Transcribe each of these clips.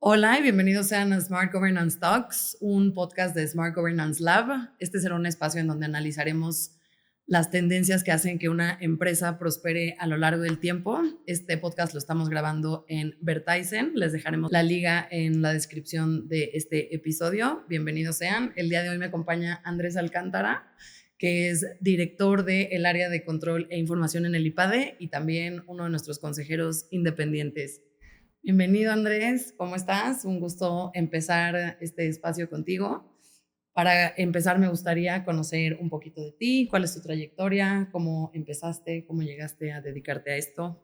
Hola y bienvenidos sean a Smart Governance Talks, un podcast de Smart Governance Lab. Este será un espacio en donde analizaremos las tendencias que hacen que una empresa prospere a lo largo del tiempo. Este podcast lo estamos grabando en Vertizen. Les dejaremos la liga en la descripción de este episodio. Bienvenidos sean. El día de hoy me acompaña Andrés Alcántara, que es director del área de control e información en el IPADE y también uno de nuestros consejeros independientes. Bienvenido, Andrés, ¿cómo estás? Un gusto empezar este espacio contigo. Para empezar, me gustaría conocer un poquito de ti, cuál es tu trayectoria, cómo empezaste, cómo llegaste a dedicarte a esto.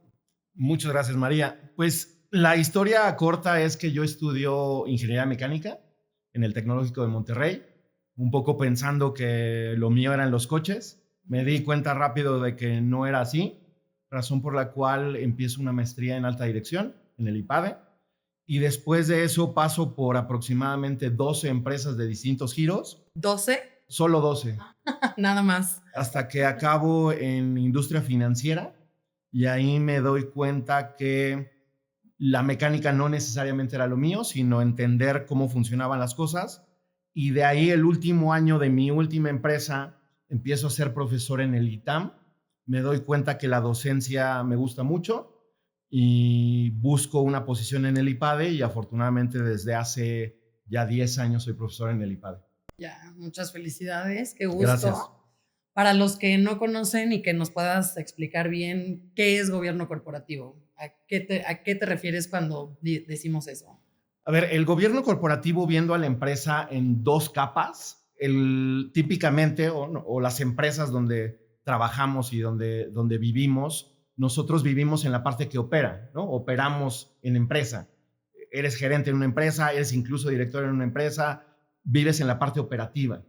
Muchas gracias, María. Pues la historia corta es que yo estudio ingeniería mecánica en el Tecnológico de Monterrey, un poco pensando que lo mío eran los coches. Me di cuenta rápido de que no era así, razón por la cual empiezo una maestría en alta dirección en el IPADE, y después de eso paso por aproximadamente 12 empresas de distintos giros. ¿12? Solo 12. Nada más. Hasta que acabo en industria financiera, y ahí me doy cuenta que la mecánica no necesariamente era lo mío, sino entender cómo funcionaban las cosas. Y de ahí el último año de mi última empresa empiezo a ser profesor en el ITAM. Me doy cuenta que la docencia me gusta mucho y busco una posición en el IPADE, y afortunadamente desde hace ya 10 años soy profesor en el IPADE. Ya, muchas felicidades, qué gusto. Gracias. Para los que no conocen y que nos puedas explicar bien qué es gobierno corporativo, ¿a qué te refieres cuando decimos eso? A ver, el gobierno corporativo, viendo a la empresa en dos capas, típicamente, o las empresas donde trabajamos y donde vivimos, nosotros vivimos en la parte que opera, ¿no? Operamos en empresa. Eres gerente en una empresa, eres incluso director en una empresa, vives en la parte operativa.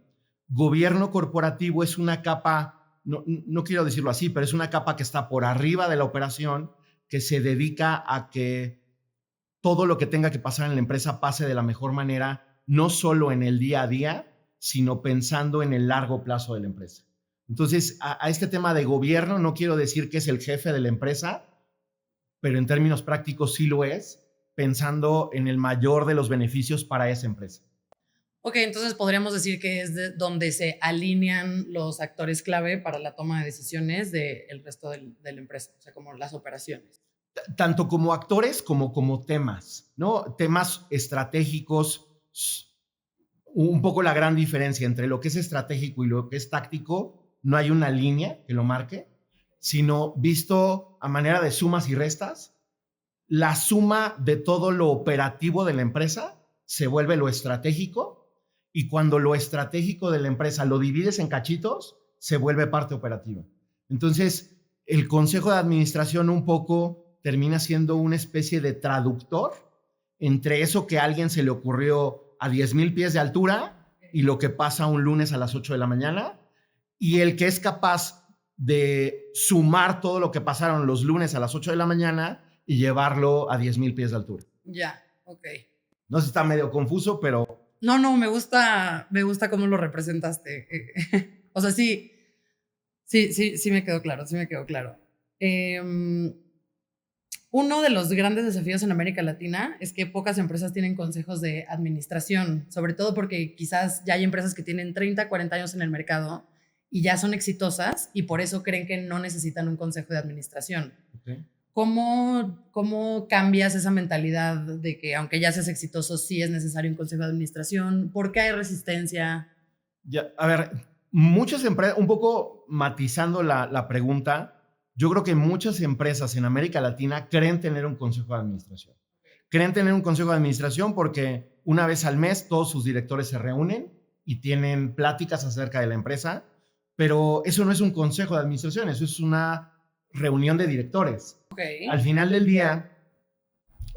Gobierno corporativo es una capa, no quiero decirlo así, pero es una capa que está por arriba de la operación, que se dedica a que todo lo que tenga que pasar en la empresa pase de la mejor manera, no solo en el día a día, sino pensando en el largo plazo de la empresa. Entonces, a este tema de gobierno no quiero decir que es el jefe de la empresa, pero en términos prácticos sí lo es, pensando en el mayor de los beneficios para esa empresa. Ok, entonces podríamos decir que es donde se alinean los actores clave para la toma de decisiones del resto de la empresa, o sea, como las operaciones. Tanto como actores como temas, ¿no? Temas estratégicos. Un poco la gran diferencia entre lo que es estratégico y lo que es táctico, no hay una línea que lo marque, sino visto a manera de sumas y restas, la suma de todo lo operativo de la empresa se vuelve lo estratégico, y cuando lo estratégico de la empresa lo divides en cachitos, se vuelve parte operativa. Entonces, el consejo de administración un poco termina siendo una especie de traductor entre eso que a alguien se le ocurrió a 10,000 pies de altura y lo que pasa un lunes a las 8 de la mañana, y el que es capaz de sumar todo lo que pasaron los lunes a las 8 de la mañana y llevarlo a 10,000 pies de altura. Ya, ok. No sé si está medio confuso, pero... No, me gusta cómo lo representaste. O sea, sí me quedó claro, uno de los grandes desafíos en América Latina es que pocas empresas tienen consejos de administración, sobre todo porque quizás ya hay empresas que tienen 30, 40 años en el mercado y ya son exitosas y por eso creen que no necesitan un consejo de administración. Okay. ¿Cómo cambias esa mentalidad de que aunque ya seas exitoso sí es necesario un consejo de administración? ¿Por qué hay resistencia? Ya, a ver, muchas empresas, un poco matizando la pregunta, yo creo que muchas empresas en América Latina creen tener un consejo de administración. Creen tener un consejo de administración porque una vez al mes todos sus directores se reúnen y tienen pláticas acerca de la empresa, pero eso no es un consejo de administración, eso es una reunión de directores. Okay. Al final del día,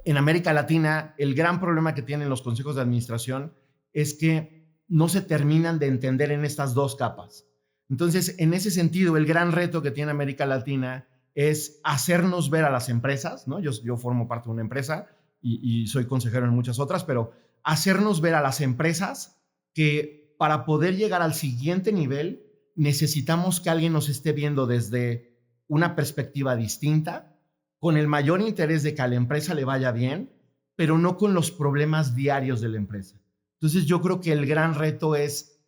en América Latina, el gran problema que tienen los consejos de administración es que no se terminan de entender en estas dos capas. Entonces, en ese sentido, el gran reto que tiene América Latina es hacernos ver a las empresas, ¿no? Yo formo parte de una empresa y soy consejero en muchas otras, pero hacernos ver a las empresas que para poder llegar al siguiente nivel necesitamos que alguien nos esté viendo desde una perspectiva distinta, con el mayor interés de que a la empresa le vaya bien, pero no con los problemas diarios de la empresa. Entonces yo creo que el gran reto es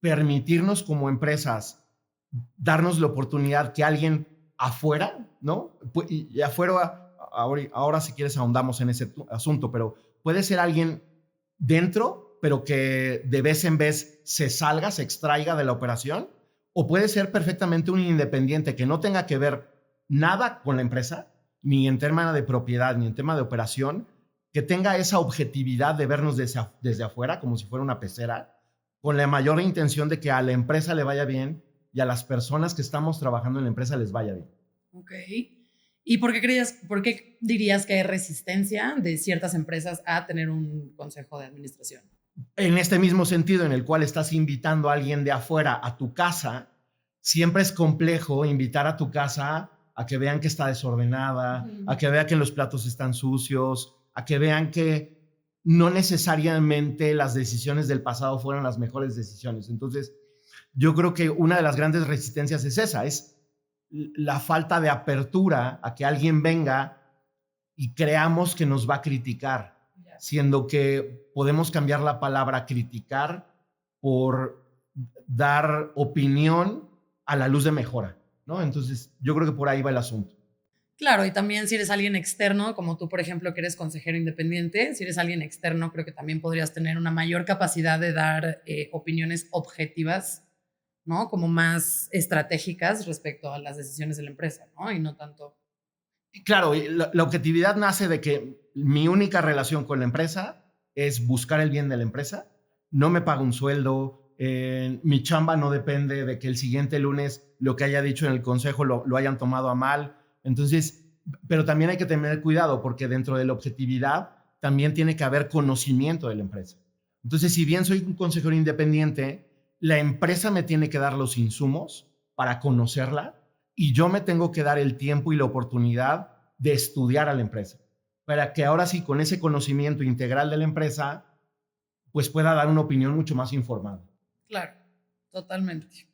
permitirnos como empresas darnos la oportunidad que alguien afuera, ¿no? Y afuera, ahora si quieres ahondamos en ese asunto, pero puede ser alguien dentro, pero que de vez en vez se salga, se extraiga de la operación, o puede ser perfectamente un independiente que no tenga que ver nada con la empresa, ni en tema de propiedad, ni en tema de operación, que tenga esa objetividad de vernos desde afuera, como si fuera una pecera, con la mayor intención de que a la empresa le vaya bien y a las personas que estamos trabajando en la empresa les vaya bien. Ok. ¿Y por qué dirías que hay resistencia de ciertas empresas a tener un consejo de administración? En este mismo sentido en el cual estás invitando a alguien de afuera a tu casa, siempre es complejo invitar a tu casa a que vean que está desordenada, a que vean que los platos están sucios, a que vean que no necesariamente las decisiones del pasado fueron las mejores decisiones. Entonces, yo creo que una de las grandes resistencias es esa, es la falta de apertura a que alguien venga y creamos que nos va a criticar, siendo que podemos cambiar la palabra criticar por dar opinión a la luz de mejora, ¿no? Entonces, yo creo que por ahí va el asunto. Claro, y también si eres alguien externo, como tú, por ejemplo, que eres consejero independiente, si eres alguien externo, creo que también podrías tener una mayor capacidad de dar opiniones objetivas, ¿no? Como más estratégicas respecto a las decisiones de la empresa, ¿no? Y no tanto. Claro, la objetividad nace de que mi única relación con la empresa es buscar el bien de la empresa. No me paga un sueldo, mi chamba no depende de que el siguiente lunes lo que haya dicho en el consejo lo hayan tomado a mal. Entonces, pero también hay que tener cuidado porque dentro de la objetividad también tiene que haber conocimiento de la empresa. Entonces, si bien soy un consejero independiente, la empresa me tiene que dar los insumos para conocerla y yo me tengo que dar el tiempo y la oportunidad de estudiar a la empresa para que ahora sí, con ese conocimiento integral de la empresa, pues pueda dar una opinión mucho más informada. Claro, totalmente.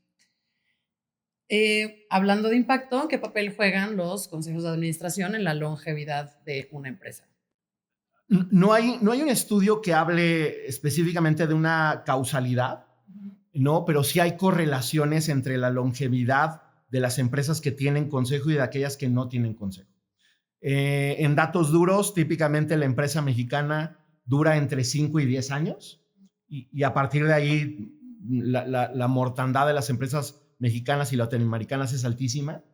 Hablando de impacto, ¿qué papel juegan los consejos de administración en la longevidad de una empresa? No hay un estudio que hable específicamente de una causalidad, ¿no? Pero sí hay correlaciones entre la longevidad de las empresas que tienen consejo y de aquellas que no tienen consejo. En datos duros, típicamente la empresa mexicana dura entre 5 y 10 años y a partir de ahí la mortandad de las empresas mexicanas y latinoamericanas es altísima.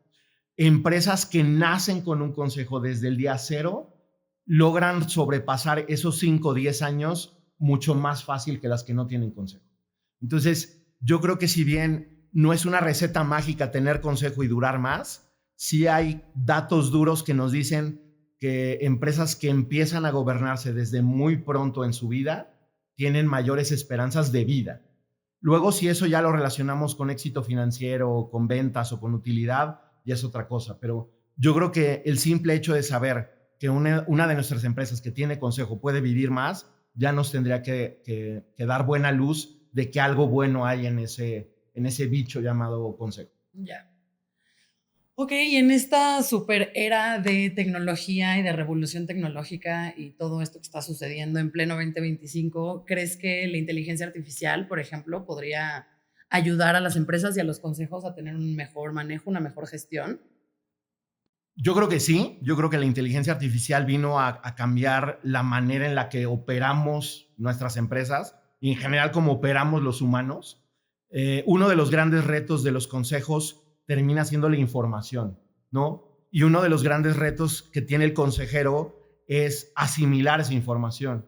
Empresas que nacen con un consejo desde el día cero logran sobrepasar esos 5 o 10 años mucho más fácil que las que no tienen consejo. Entonces, yo creo que si bien no es una receta mágica tener consejo y durar más, sí hay datos duros que nos dicen que empresas que empiezan a gobernarse desde muy pronto en su vida tienen mayores esperanzas de vida. Luego, si eso ya lo relacionamos con éxito financiero, o con ventas o con utilidad, ya es otra cosa. Pero yo creo que el simple hecho de saber que una de nuestras empresas que tiene consejo puede vivir más, ya nos tendría que dar buena luz de que algo bueno hay en ese bicho llamado consejo. Ya. Ok, y en esta super era de tecnología y de revolución tecnológica y todo esto que está sucediendo en pleno 2025, ¿crees que la inteligencia artificial, por ejemplo, podría ayudar a las empresas y a los consejos a tener un mejor manejo, una mejor gestión? Yo creo que sí, yo creo que la inteligencia artificial vino a cambiar la manera en la que operamos nuestras empresas y en general cómo operamos los humanos. Uno de los grandes retos de los consejos termina siendo la información, ¿no? Y uno de los grandes retos que tiene el consejero es asimilar esa información.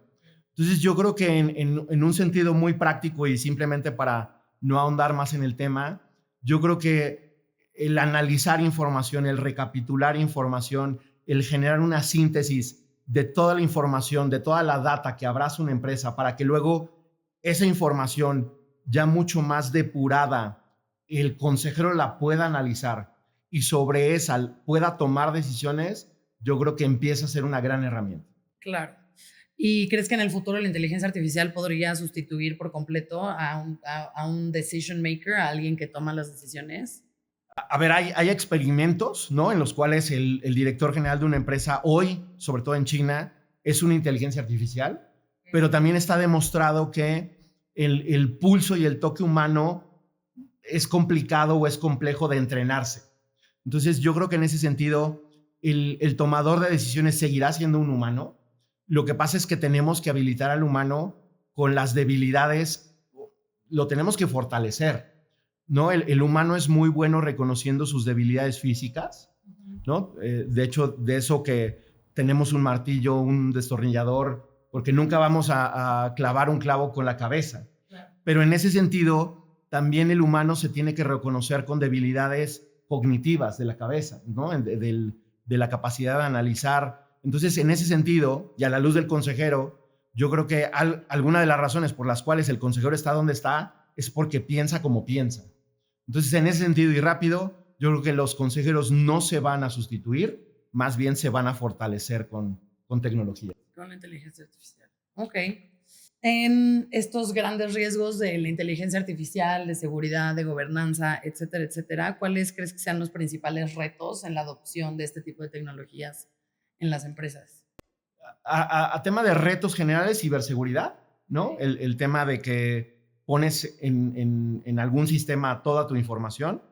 Entonces yo creo que en un sentido muy práctico y simplemente para no ahondar más en el tema, yo creo que el analizar información, el recapitular información, el generar una síntesis de toda la información, de toda la data que abraza una empresa para que luego esa información ya mucho más depurada, el consejero la pueda analizar y sobre esa pueda tomar decisiones, yo creo que empieza a ser una gran herramienta. Claro. ¿Y crees que en el futuro la inteligencia artificial podría sustituir por completo a un decision maker, a alguien que toma las decisiones? A ver, hay experimentos, ¿no? En los cuales el director general de una empresa hoy, sobre todo en China, es una inteligencia artificial, pero también está demostrado que el pulso y el toque humano es complicado o es complejo de entrenarse. Entonces yo creo que en ese sentido el tomador de decisiones seguirá siendo un humano. Lo que pasa es que tenemos que habilitar al humano con las debilidades, lo tenemos que fortalecer, ¿no? El humano es muy bueno reconociendo sus debilidades físicas, ¿no? De hecho, de eso que tenemos un martillo, un destornillador, porque nunca vamos a clavar un clavo con la cabeza. Claro. Pero en ese sentido, también el humano se tiene que reconocer con debilidades cognitivas de la cabeza, ¿no? De la capacidad de analizar. Entonces, en ese sentido, y a la luz del consejero, yo creo que alguna de las razones por las cuales el consejero está donde está es porque piensa como piensa. Entonces, en ese sentido y rápido, yo creo que los consejeros no se van a sustituir, más bien se van a fortalecer con tecnología. Con la inteligencia artificial. Ok. En estos grandes riesgos de la inteligencia artificial, de seguridad, de gobernanza, etcétera, etcétera, ¿cuáles crees que sean los principales retos en la adopción de este tipo de tecnologías en las empresas? A tema de retos generales, ciberseguridad, ¿no? El tema de que pones en algún sistema toda tu información.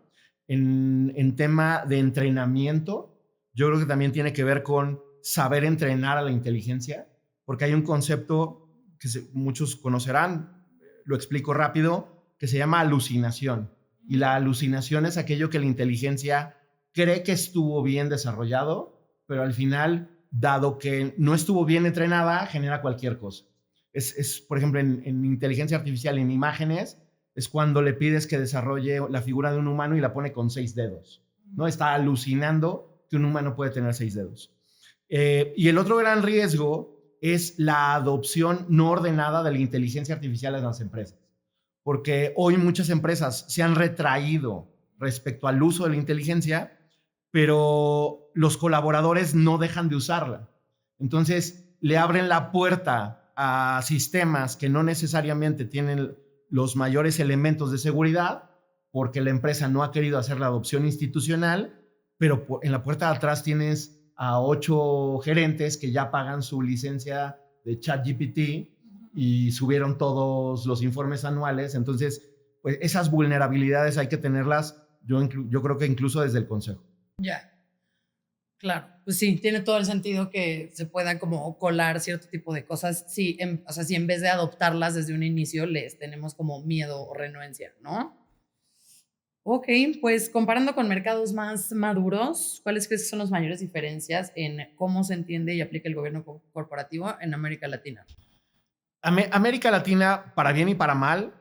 En tema de entrenamiento, yo creo que también tiene que ver con saber entrenar a la inteligencia, porque hay un concepto que muchos conocerán, lo explico rápido, que se llama alucinación. Y la alucinación es aquello que la inteligencia cree que estuvo bien desarrollado, pero al final, dado que no estuvo bien entrenada, genera cualquier cosa. Por ejemplo, en inteligencia artificial, en imágenes, es cuando le pides que desarrolle la figura de un humano y la pone con 6 dedos, ¿no? Está alucinando que un humano puede tener 6 dedos. Y el otro gran riesgo es la adopción no ordenada de la inteligencia artificial en las empresas. Porque hoy muchas empresas se han retraído respecto al uso de la inteligencia, pero los colaboradores no dejan de usarla. Entonces, le abren la puerta a sistemas que no necesariamente tienen los mayores elementos de seguridad, porque la empresa no ha querido hacer la adopción institucional, pero en la puerta de atrás tienes a 8 gerentes que ya pagan su licencia de ChatGPT y subieron todos los informes anuales. Entonces, pues esas vulnerabilidades hay que tenerlas, yo creo que incluso desde el consejo. Ya, claro. Pues sí, tiene todo el sentido que se puedan como colar cierto tipo de cosas. Sí, o sea, si en vez de adoptarlas desde un inicio les tenemos como miedo o renuencia, ¿no? Ok, pues comparando con mercados más maduros, ¿cuáles crees que son las mayores diferencias en cómo se entiende y aplica el gobierno corporativo en América Latina? América Latina, para bien y para mal,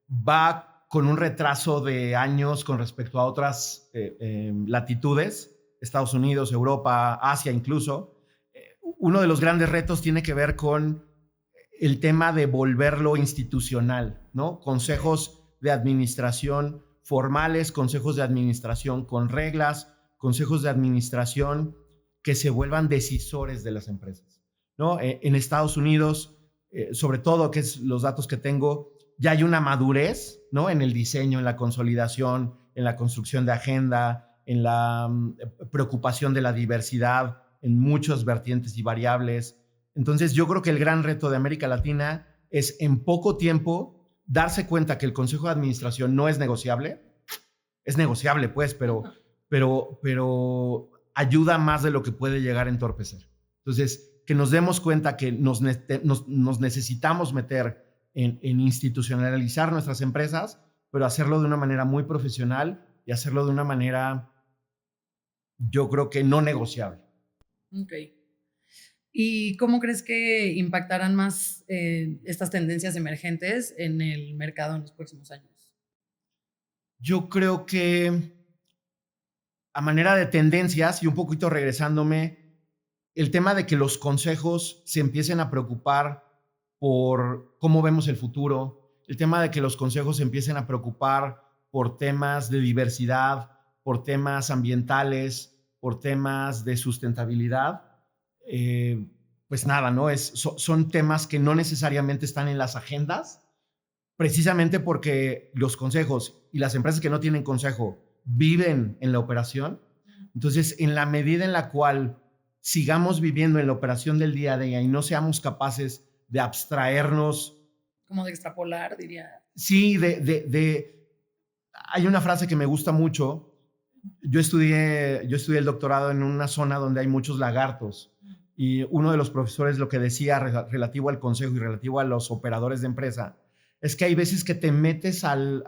va con un retraso de años con respecto a otras latitudes, Estados Unidos, Europa, Asia incluso. Uno de los grandes retos tiene que ver con el tema de volverlo institucional, ¿no? Consejos de administración formales, consejos de administración con reglas, consejos de administración que se vuelvan decisores de las empresas, ¿no? En Estados Unidos, sobre todo, que es los datos que tengo, ya hay una madurez, ¿no? En el diseño, en la consolidación, en la construcción de agenda, en la preocupación de la diversidad, en muchas vertientes y variables. Entonces, yo creo que el gran reto de América Latina es en poco tiempo darse cuenta que el Consejo de Administración no es negociable. Es negociable, pues, pero ayuda más de lo que puede llegar a entorpecer. Entonces, que nos demos cuenta que nos necesitamos meter en institucionalizar nuestras empresas, pero hacerlo de una manera muy profesional y hacerlo de una manera, yo creo que no negociable. Ok. ¿Y cómo crees que impactarán más estas tendencias emergentes en el mercado en los próximos años? Yo creo que a manera de tendencias y un poquito regresándome, el tema de que los consejos se empiecen a preocupar por cómo vemos el futuro, el tema de que los consejos se empiecen a preocupar por temas de diversidad, por temas ambientales, por temas de sustentabilidad, pues nada, ¿no? Son temas que no necesariamente están en las agendas, precisamente porque los consejos y las empresas que no tienen consejo viven en la operación. Entonces, en la medida en la cual sigamos viviendo en la operación del día a día y no seamos capaces de abstraernos. Como de extrapolar, diría. Sí, hay una frase que me gusta mucho. Yo estudié el doctorado en una zona donde hay muchos lagartos y uno de los profesores lo que decía relativo al consejo y relativo a los operadores de empresa es que hay veces que te metes al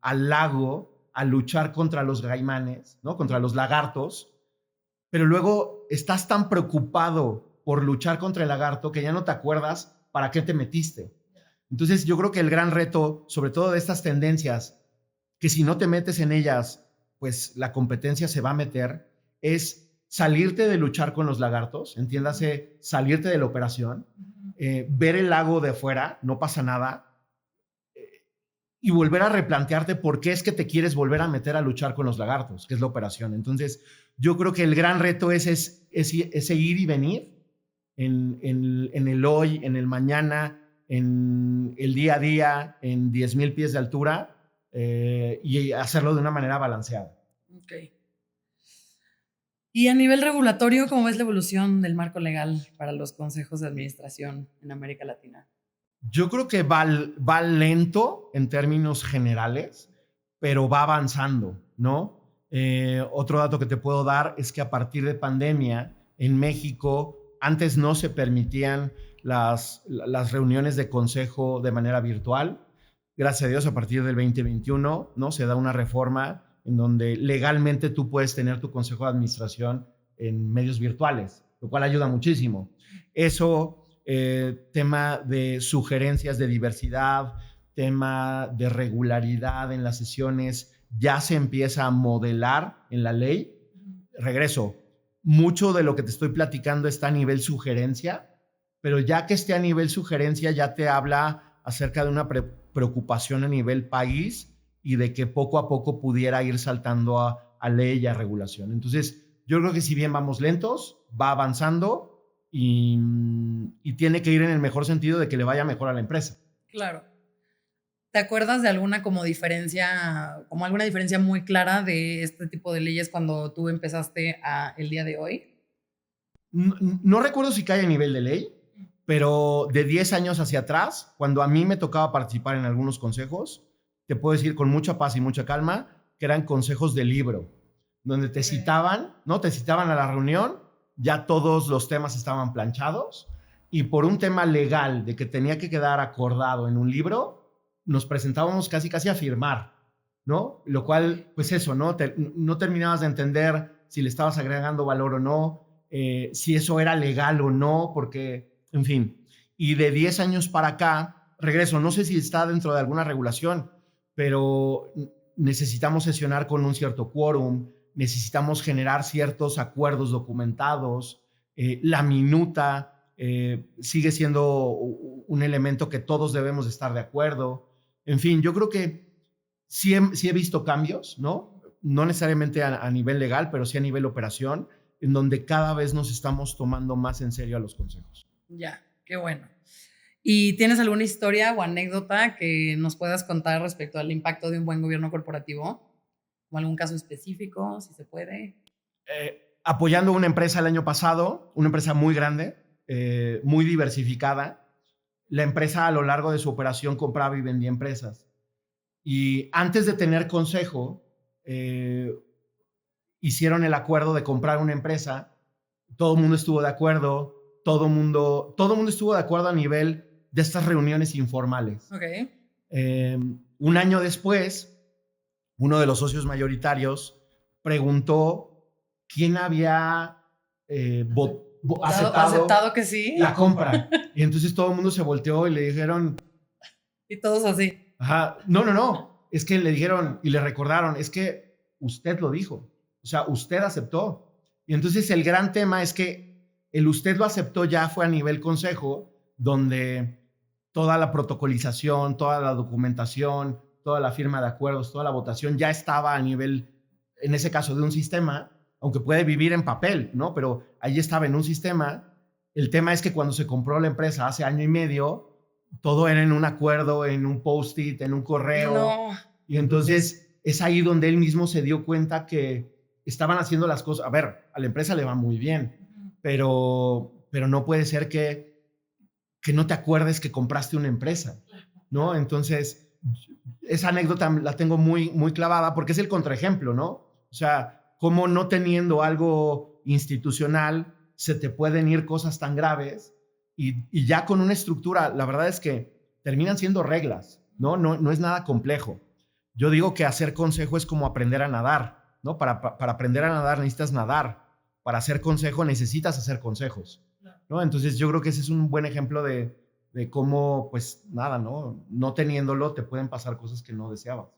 lago a luchar contra los gaimanes, ¿no? Contra los lagartos, pero luego estás tan preocupado por luchar contra el lagarto que ya no te acuerdas para qué te metiste. Entonces yo creo que el gran reto, sobre todo de estas tendencias, que si no te metes en ellas, pues la competencia se va a meter, es salirte de luchar con los lagartos, entiéndase, salirte de la operación, ver el lago de afuera, no pasa nada, y volver a replantearte por qué es que te quieres volver a meter a luchar con los lagartos, que es la operación. Entonces, yo creo que el gran reto es ir y venir en el hoy, en el mañana, en el día a día, en 10,000 pies de altura, y hacerlo de una manera balanceada. Ok. Y a nivel regulatorio, ¿cómo ves la evolución del marco legal para los consejos de administración en América Latina? Yo creo que va lento en términos generales, pero va avanzando, ¿no? Otro dato que te puedo dar es que a partir de pandemia, en México, antes no se permitían las reuniones de consejo de manera virtual. Gracias a Dios, a partir del 2021, ¿no? Se da una reforma en donde legalmente tú puedes tener tu consejo de administración en medios virtuales, lo cual ayuda muchísimo. Eso, tema de sugerencias de diversidad, tema de regularidad en las sesiones, ya se empieza a modelar en la ley. Regreso, mucho de lo que te estoy platicando está a nivel sugerencia, pero ya que esté a nivel sugerencia ya te habla acerca de una preocupación a nivel país y de que poco a poco pudiera ir saltando a ley y a regulación. Entonces, yo creo que si bien vamos lentos, va avanzando y tiene que ir en el mejor sentido de que le vaya mejor a la empresa. Claro. ¿Te acuerdas de alguna alguna diferencia muy clara de este tipo de leyes cuando tú empezaste el día de hoy? No recuerdo si cae a nivel de ley, pero de 10 años hacia atrás, cuando a mí me tocaba participar en algunos consejos, te puedo decir con mucha paz y mucha calma que eran consejos de libro, donde te citaban, ¿no? Te citaban a la reunión, ya todos los temas estaban planchados y por un tema legal de que tenía que quedar acordado en un libro, nos presentábamos casi a firmar, ¿no? Lo cual, pues eso, ¿no? No terminabas de entender si le estabas agregando valor o no, si eso era legal o no, porque, en fin. Y de 10 años para acá, regreso, no sé si está dentro de alguna regulación, pero necesitamos sesionar con un cierto quórum, necesitamos generar ciertos acuerdos documentados, la minuta sigue siendo un elemento que todos debemos estar de acuerdo. En fin, yo creo que sí he visto cambios, ¿no? No necesariamente a nivel legal, pero sí a nivel operación, en donde cada vez nos estamos tomando más en serio a los consejos. Ya, qué bueno. ¿Y tienes alguna historia o anécdota que nos puedas contar respecto al impacto de un buen gobierno corporativo? ¿O algún caso específico, si se puede? Apoyando una empresa el año pasado, una empresa muy grande, muy diversificada. La empresa a lo largo de su operación compraba y vendía empresas. Y antes de tener consejo, hicieron el acuerdo de comprar una empresa. Todo el mundo estuvo de acuerdo. Todo el mundo estuvo de acuerdo a nivel de estas reuniones informales. Okay. Un año después, uno de los socios mayoritarios preguntó quién había aceptado que sí. La compra. Y entonces todo el mundo se volteó y le dijeron... Y todos así. Ajá, no. Es que le dijeron y le recordaron, es que usted lo dijo. O sea, usted aceptó. Y entonces el gran tema es que el usted lo aceptó ya fue a nivel consejo, donde toda la protocolización, toda la documentación, toda la firma de acuerdos, toda la votación ya estaba a nivel, en ese caso, de un sistema, aunque puede vivir en papel, ¿no? Pero allí estaba en un sistema. El tema es que cuando se compró la empresa hace año y medio, todo era en un acuerdo, en un post-it, en un correo. No. Y entonces es ahí donde él mismo se dio cuenta que estaban haciendo las cosas. A ver, a la empresa le va muy bien, pero no puede ser que no te acuerdes que compraste una empresa, ¿no? Entonces, esa anécdota la tengo muy, muy clavada porque es el contraejemplo, ¿no? O sea, cómo no teniendo algo institucional se te pueden ir cosas tan graves y ya con una estructura, la verdad es que terminan siendo reglas, ¿no? No es nada complejo. Yo digo que hacer consejo es como aprender a nadar, ¿no? Para aprender a nadar necesitas nadar. Para hacer consejo necesitas hacer consejos, ¿no? Entonces yo creo que ese es un buen ejemplo de cómo, pues nada, ¿no? No teniéndolo te pueden pasar cosas que no deseabas.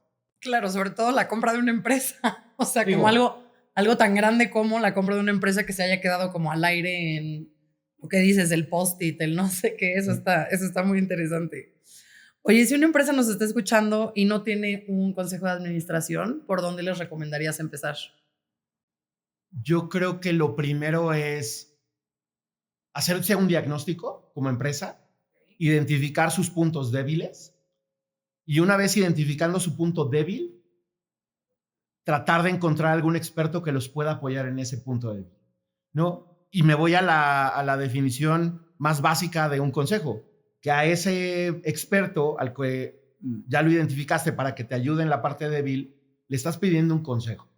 Claro, sobre todo la compra de una empresa. O sea, Digo, como algo tan grande como la compra de una empresa que se haya quedado como al aire en lo que dices, el post-it, el no sé qué, eso está muy interesante. Oye, si una empresa nos está escuchando y no tiene un consejo de administración, ¿por dónde les recomendarías empezar? yo creo que lo primero es hacerse un diagnóstico como empresa, identificar sus puntos débiles y una vez identificando su punto débil, tratar de encontrar algún experto que los pueda apoyar en ese punto débil, ¿no? Y me voy a la definición más básica de un consejo, que a ese experto al que ya lo identificaste para que te ayude en la parte débil, le estás pidiendo un consejo.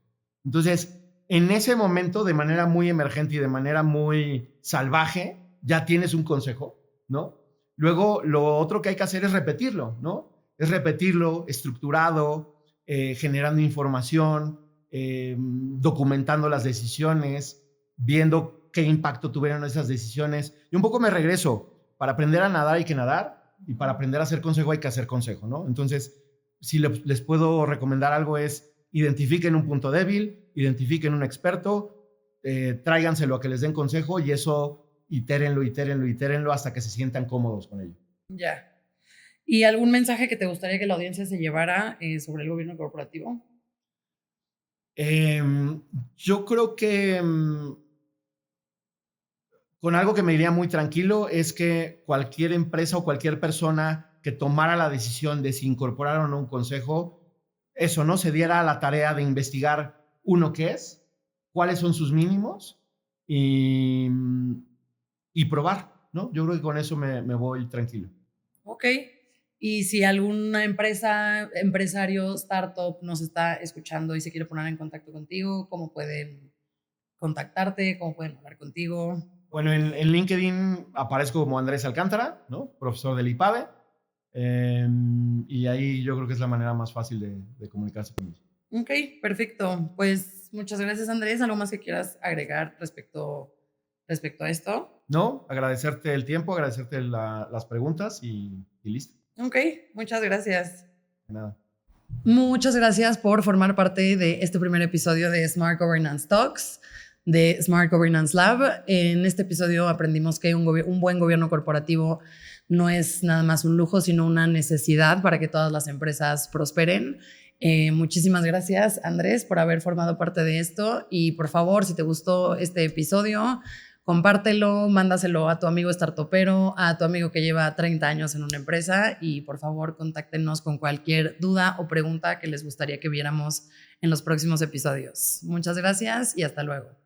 Entonces, en ese momento, de manera muy emergente y de manera muy salvaje, ya tienes un consejo, ¿no? Luego, lo otro que hay que hacer es repetirlo, ¿no? Es repetirlo estructurado, generando información, documentando las decisiones, viendo qué impacto tuvieron esas decisiones. Y un poco me regreso, para aprender a nadar hay que nadar y para aprender a hacer consejo hay que hacer consejo, ¿no? Entonces, si les puedo recomendar algo es identifiquen un punto débil, identifiquen un experto, tráiganselo a que les den consejo y eso itérenlo hasta que se sientan cómodos con ello. Ya. ¿Y algún mensaje que te gustaría que la audiencia se llevara sobre el gobierno corporativo? Yo creo que con algo que me iría muy tranquilo es que cualquier empresa o cualquier persona que tomara la decisión de si incorporar o no un consejo, eso, ¿no? Se diera a la tarea de investigar uno qué es, cuáles son sus mínimos y probar, ¿no? Yo creo que con eso me voy tranquilo. Ok. Y si alguna empresa, empresario, startup nos está escuchando y se quiere poner en contacto contigo, ¿cómo pueden contactarte? ¿Cómo pueden hablar contigo? Bueno, en LinkedIn aparezco como Andrés Alcántara, ¿no? Profesor del IPADE. Y ahí yo creo que es la manera más fácil de comunicarse conmigo. Ok, perfecto. Pues muchas gracias, Andrés. ¿Algo más que quieras agregar respecto a esto? No, agradecerte el tiempo, agradecerte las preguntas y listo. Ok, muchas gracias. De nada. Muchas gracias por formar parte de este primer episodio de Smart Governance Talks de Smart Governance Lab. En este episodio aprendimos que un buen gobierno corporativo no es nada más un lujo, sino una necesidad para que todas las empresas prosperen. Muchísimas gracias, Andrés, por haber formado parte de esto. Y por favor, si te gustó este episodio, compártelo, mándaselo a tu amigo startupero, a tu amigo que lleva 30 años en una empresa y por favor contáctenos con cualquier duda o pregunta que les gustaría que viéramos en los próximos episodios. Muchas gracias y hasta luego.